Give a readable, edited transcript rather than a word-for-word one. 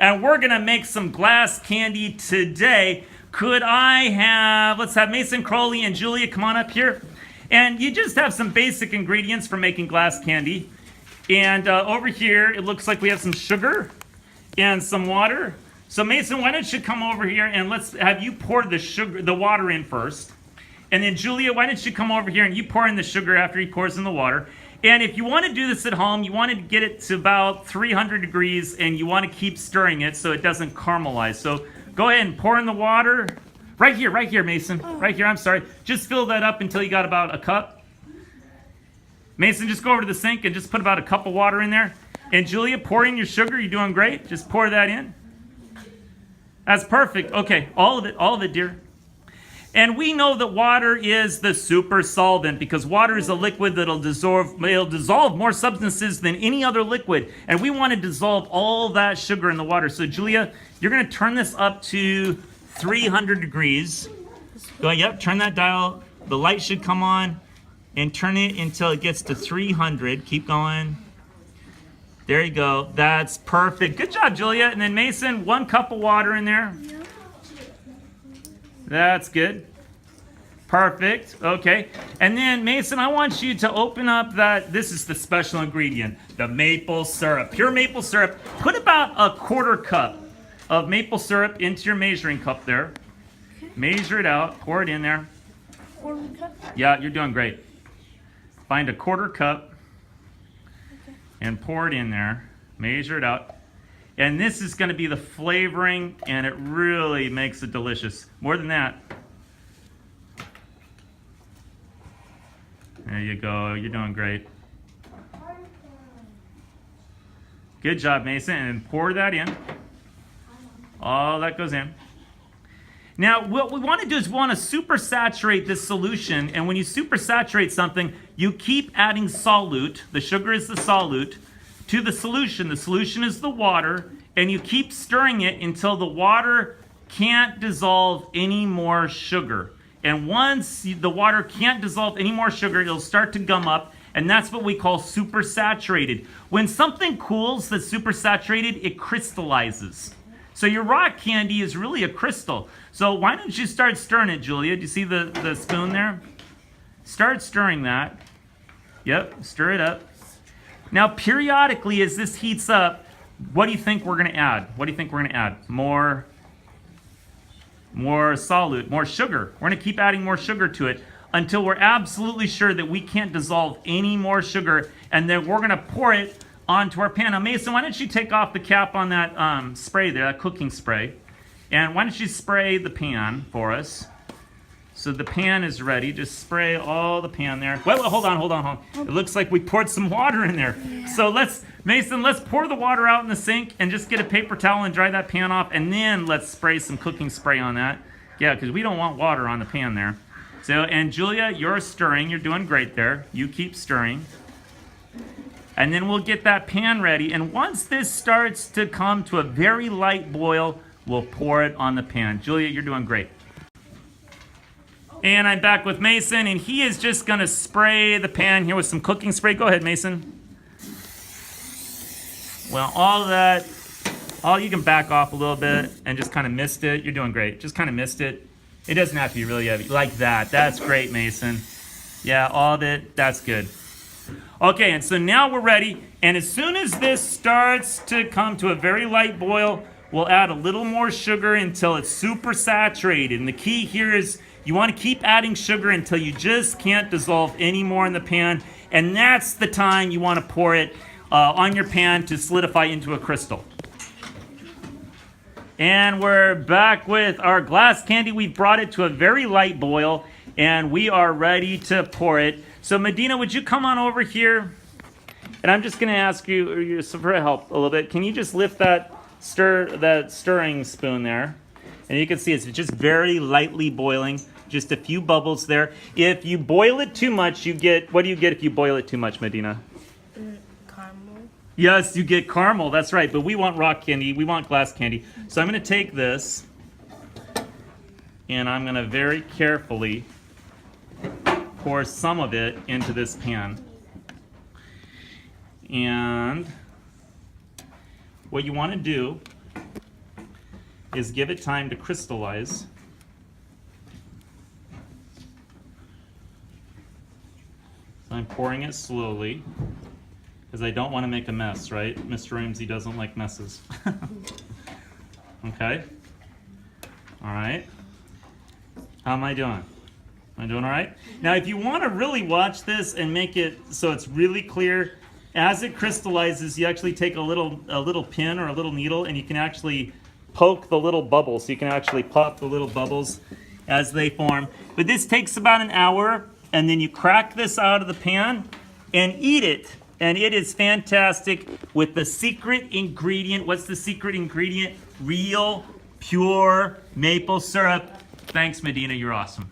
and we're gonna make some glass candy today. Could I have, let's have Mason Crowley and Julia come on up here. And you just have some basic ingredients for making glass candy. And over here, it looks like we have some sugar and some water. So Mason, why don't you come over here and let's have you pour the water in first. And then Julia, why don't you come over here and you pour in the sugar after he pours in the water. And if you want to do this at home, you want to get it to about 300 degrees and you want to keep stirring it so it doesn't caramelize. So go ahead and pour in the water. Right here, Mason. Right here, I'm sorry. Just fill that up until you got about a cup. Mason, just go over to the sink and just put about a cup of water in there. And Julia, pour in your sugar. You're doing great. Just pour that in. That's perfect. Okay, all of it, dear. And we know that water is the super solvent because water is a liquid that'll dissolve more substances than any other liquid. And we want to dissolve all that sugar in the water. So Julia, you're going to turn this up to 300 degrees. Yep, turn that dial. The light should come on and turn it until it gets to 300. Keep going. There you go. That's perfect. Good job, Julia. And then Mason, 1 cup of water in there. That's good. Perfect. Okay. And then, Mason, I want you to open up this is the special ingredient, the maple syrup. Pure maple syrup. Put about a 1/4 cup of maple syrup into your measuring cup there. Measure it out. Pour it in there. 1/4 cup? Yeah, you're doing great. Find a 1/4 cup and pour it in there. Measure it out. And this is going to be the flavoring, and it really makes it delicious. More than that. There you go. You're doing great. Good job, Mason. And pour that in. All that goes in. Now, what we want to do is we want to supersaturate this solution. And when you supersaturate something, you keep adding solute. The sugar is the solute. To the solution. The solution is the water, and you keep stirring it until the water can't dissolve any more sugar. And once the water can't dissolve any more sugar, it'll start to gum up, and that's what we call supersaturated. When something cools that's supersaturated, it crystallizes. So your rock candy is really a crystal. So why don't you start stirring it, Julia? Do you see the spoon there? Start stirring that. Yep, stir it up. Now, periodically, as this heats up, what do you think we're going to add? What do you think we're going to add? More solute, more sugar. We're going to keep adding more sugar to it until we're absolutely sure that we can't dissolve any more sugar, and then we're going to pour it onto our pan. Now, Mason, why don't you take off the cap on that spray there, that cooking spray, and why don't you spray the pan for us? So the pan is ready. Just spray all the pan there. Wait, hold on. It looks like we poured some water in there. Yeah. So Mason, let's pour the water out in the sink and just get a paper towel and dry that pan off. And then let's spray some cooking spray on that. Yeah, because we don't want water on the pan there. So, and Julia, you're stirring. You're doing great there. You keep stirring. And then we'll get that pan ready. And once this starts to come to a very light boil, we'll pour it on the pan. Julia, you're doing great. And I'm back with Mason, and he is just going to spray the pan here with some cooking spray. Go ahead, Mason. Well, you can back off a little bit and just kind of mist it. You're doing great. Just kind of mist it. It doesn't have to be really heavy. Like that. That's great, Mason. Yeah, all of it. That's good. Okay, and so now we're ready. And as soon as this starts to come to a very light boil, we'll add a little more sugar until it's super saturated. And the key here is you want to keep adding sugar until you just can't dissolve any more in the pan. And that's the time you want to pour it on your pan to solidify into a crystal. And we're back with our glass candy. We've brought it to a very light boil, and we are ready to pour it. So Medina, would you come on over here? And I'm just going to ask you for help a little bit. Can you just lift that stirring spoon there? And you can see it's just very lightly boiling. Just a few bubbles there. If you boil it too much, what do you get if you boil it too much, Medina? Caramel. Yes, you get caramel. That's right. But we want rock candy. We want glass candy. So I'm going to take this, and I'm going to very carefully pour some of it into this pan. And what you want to do is give it time to crystallize. So I'm pouring it slowly because I don't want to make a mess, right? Mr. Ramsey doesn't like messes. Okay. All right. How am I doing? Am I doing all right? Now, if you want to really watch this and make it so it's really clear, as it crystallizes, you actually take a little pin or a little needle, and you can actually poke the little bubbles. So you can actually pop the little bubbles as they form. But this takes about an hour, and then you crack this out of the pan and eat it. And it is fantastic with the secret ingredient. What's the secret ingredient? Real, pure maple syrup. Thanks, Medina. You're awesome.